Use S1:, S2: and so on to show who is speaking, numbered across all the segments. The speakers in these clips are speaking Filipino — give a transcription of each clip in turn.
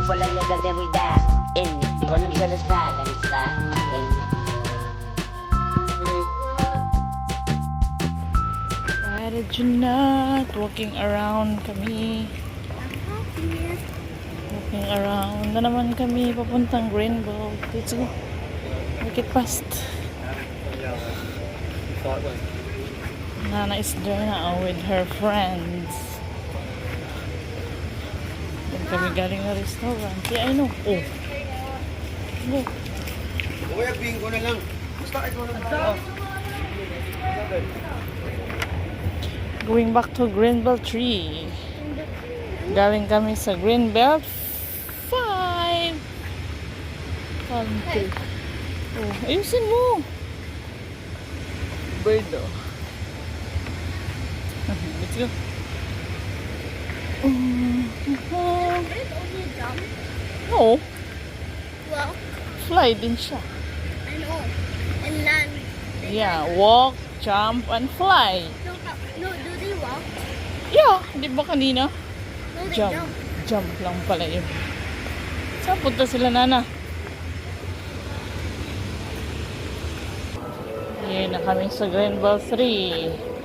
S1: Walang nagagawida. Walang salasa.
S2: Para Junat, walking around kami. Walking around na naman kami papuntang Rainbow. Let's go. Make it fast. Nana is there now with her friends. Then kami galing na restaurant. Yeah, I know. Oh. Go.
S3: Kuya, bingo na lang. Basta ikaw na lang.
S2: Going back to Greenbelt 3. Galing kami sa Greenbelt 5. Country. Oh, ayusin mo. Bird, oh. Let's go. No.
S4: Walk.
S2: Fly din siya.
S4: I know. And land.
S2: Yeah, walk, jump, and fly.
S4: No, do they walk?
S2: Yeah, di ba kanina?
S4: No, they
S2: Jump.
S4: jump.
S2: Jump lang pala yun. Saan punta sila, Nana? Yan na kami sa Greenbelt 3.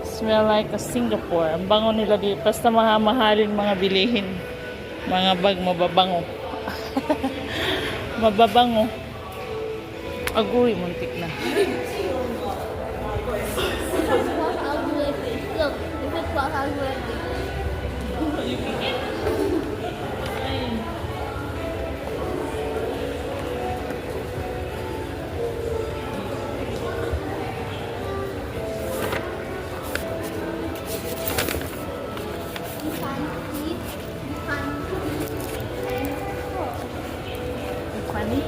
S2: Smell like a Singapore. Ang bango nila dito. Basta mahalin mga bilihin. Mga bag mababango. Mababango. Agoy, muntik na.
S4: Walk out with it. Look, if it's walk out with it. You can't eat. You can't eat.
S2: Funny?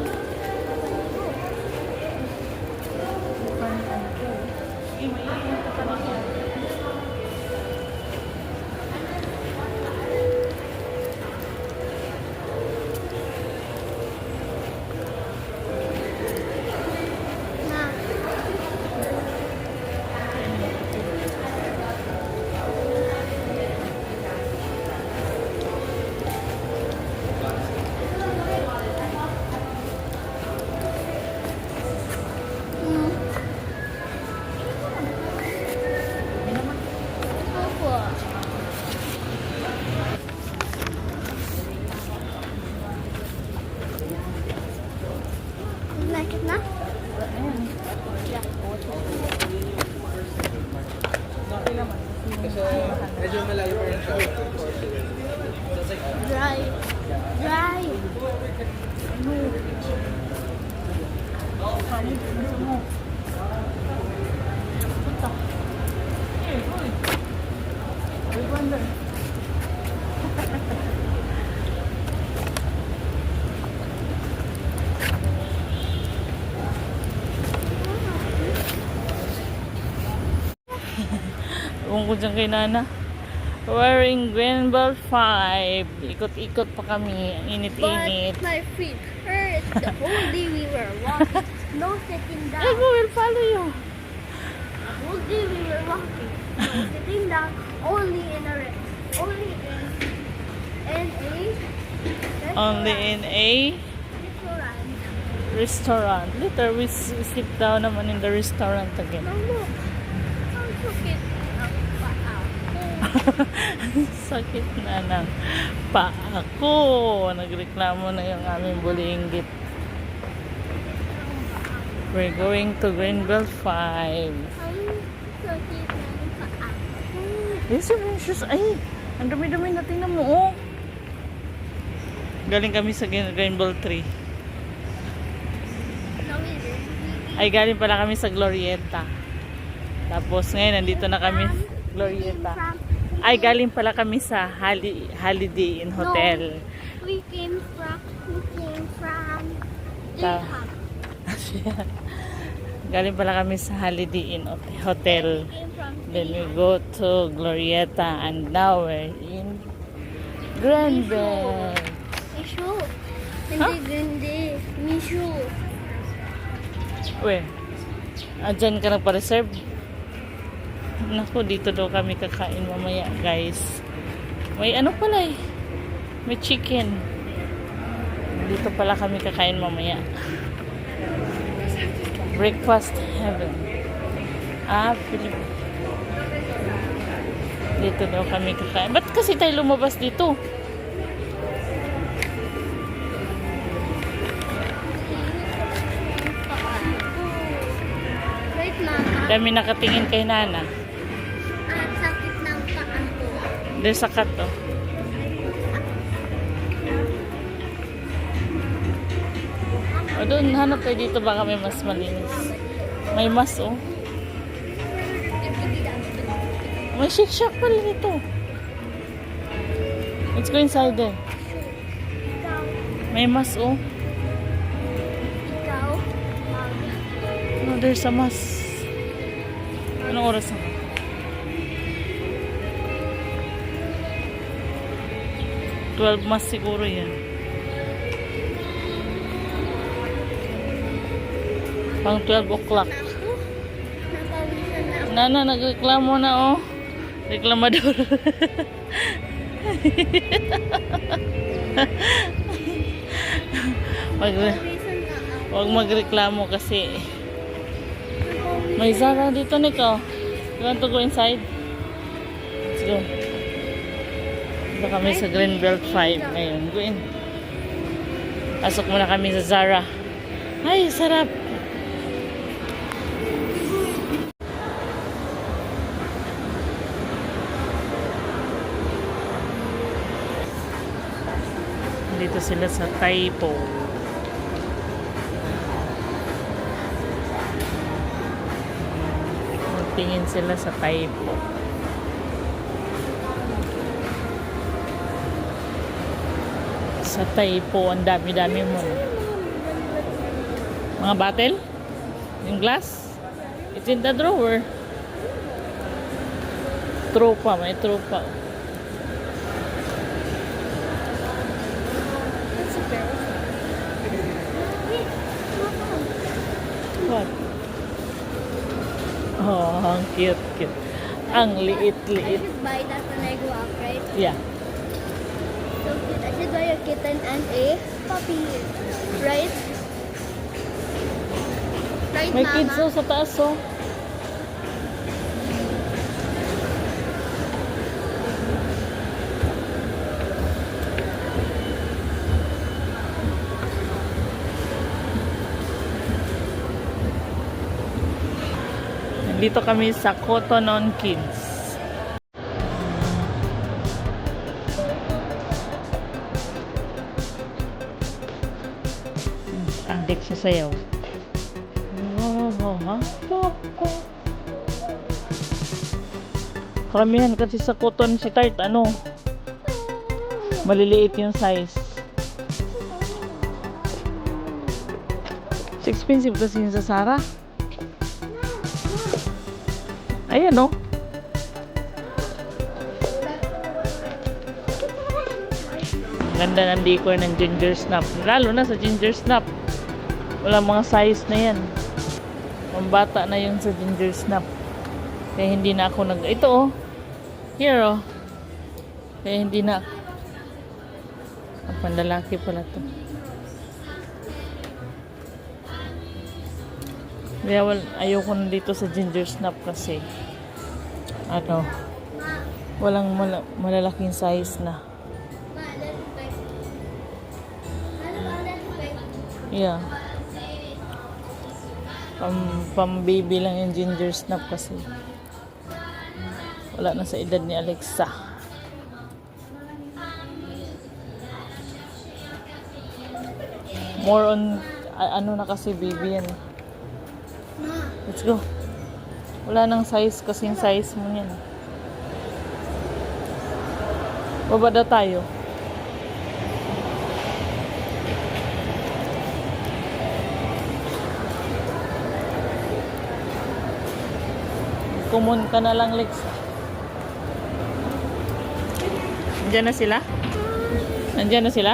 S4: Nah. Opo. Like it na?
S3: Kasi medyo malayo pa rin siya.
S4: Dry. Dry.
S2: Ewan ko dyan kay Nana. We're in Greenbelt 5. Ikot-ikot pa kami. Ang init-init.
S4: But my feet hurt the whole day we were walking. No sitting
S2: I
S4: down.
S2: will follow you.
S4: The whole day we were walking. No sitting down. Only in a only
S2: Only in a
S4: restaurant.
S2: restaurant. Later, we sit down naman in the restaurant again.
S4: No, look. Ang sakit ang paa.
S2: Sakit na ng paa ko. Nagreklamo na yung aming bulinggit. We're going to Greenbelt 5.
S4: Ang sakit ng paa.
S2: Yes, yung shoes. Ay, ang dumi-dumi na. Tingnan mo, oh. Galing kami sa Greenbelt 3. Ay, galing pala kami sa Glorieta. Tapos ngayon, nandito na kami sa Glorieta. Ay, galing pala kami sa Holiday Inn Hotel.
S4: No, we came from
S2: Ta-
S4: Ahab.
S2: Galing pala kami sa Holiday Inn Hotel.
S4: We came from
S2: Then we go to Glorieta and now we're in Greenbelt.
S4: Mishu.
S2: Huh?
S4: Hindi. Mishu.
S2: Where? Dyan ka nagpa-reserve? Naku, dito daw kami kakain mamaya, guys. May ano pala eh. May chicken. Dito pala kami kakain mamaya. Breakfast heaven. Dito daw kami kakain. Ba't kasi tayo lumabas dito?
S4: Wait, Mama.
S2: Kami nakatingin kay Nana.
S4: Ang sakit ng paa ko.
S2: There's a cat to. O doon, hanap tayo dito baka may mas malinis. May mas oh. May shake shack pala dito. Let's go inside there.
S4: Ikaw.
S2: May mas oh.
S4: Ikaw.
S2: No, there's a mas. Anong oras na? $12 mas siguro yan. Pang 12 o'clock.
S4: Ako. Napawisan na ako.
S2: Nana, nagreklamo na oh. Reklamador.
S4: Napawisan na ako.
S2: Huwag magreklamo kasi may Zara dito, Nico. You want to go inside? Let's go. Dito kami sa Greenbelt 5 ngayon. Go in. Pasok muna kami sa Zara. Ay, sarap. Dito sila sa Taipo. Magtingin sila sa Taipo. Sa Taipo, ang dami-dami mo. Mga bottle? Yung glass? It's in the drawer. Tropa, may tropa. What? Oh, ang cute. Ang
S4: I
S2: liit-liit.
S4: should buy that when I go out, right?
S2: Yeah.
S4: So cute. I should buy a kitten and a puppy. Right? Right,
S2: May
S4: Mama?
S2: kids oh, sa taas oh. Dito kami sa Cotton on Kids. Ang dek sa sayaw. Karamihan kasi sa cotton si Tart, maliliit yung size. It's expensive kasi yun sa Zara. Ayan oh. Ang ganda ng decor ng ginger snap. Lalo na sa ginger snap. Walang mga size na yan. Pambata na yung sa ginger snap. Kaya hindi na ako ito oh. Here oh. Kaya hindi na. Ang pandalaki pala to. Kaya ayoko na dito sa ginger snap kasi walang malalaking size na. Yeah. Pang baby lang yung ginger snap kasi wala na sa edad ni Alexa. More on na kasi baby yan. Let's go. Wala nang size kasing size mo yan. Baba daw tayo. Kumun ka na lang, Lex. Nandiyan na sila? Nandiyan na sila?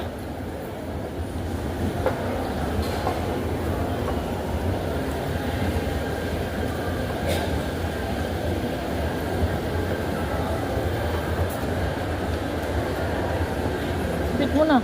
S2: Bit mo na.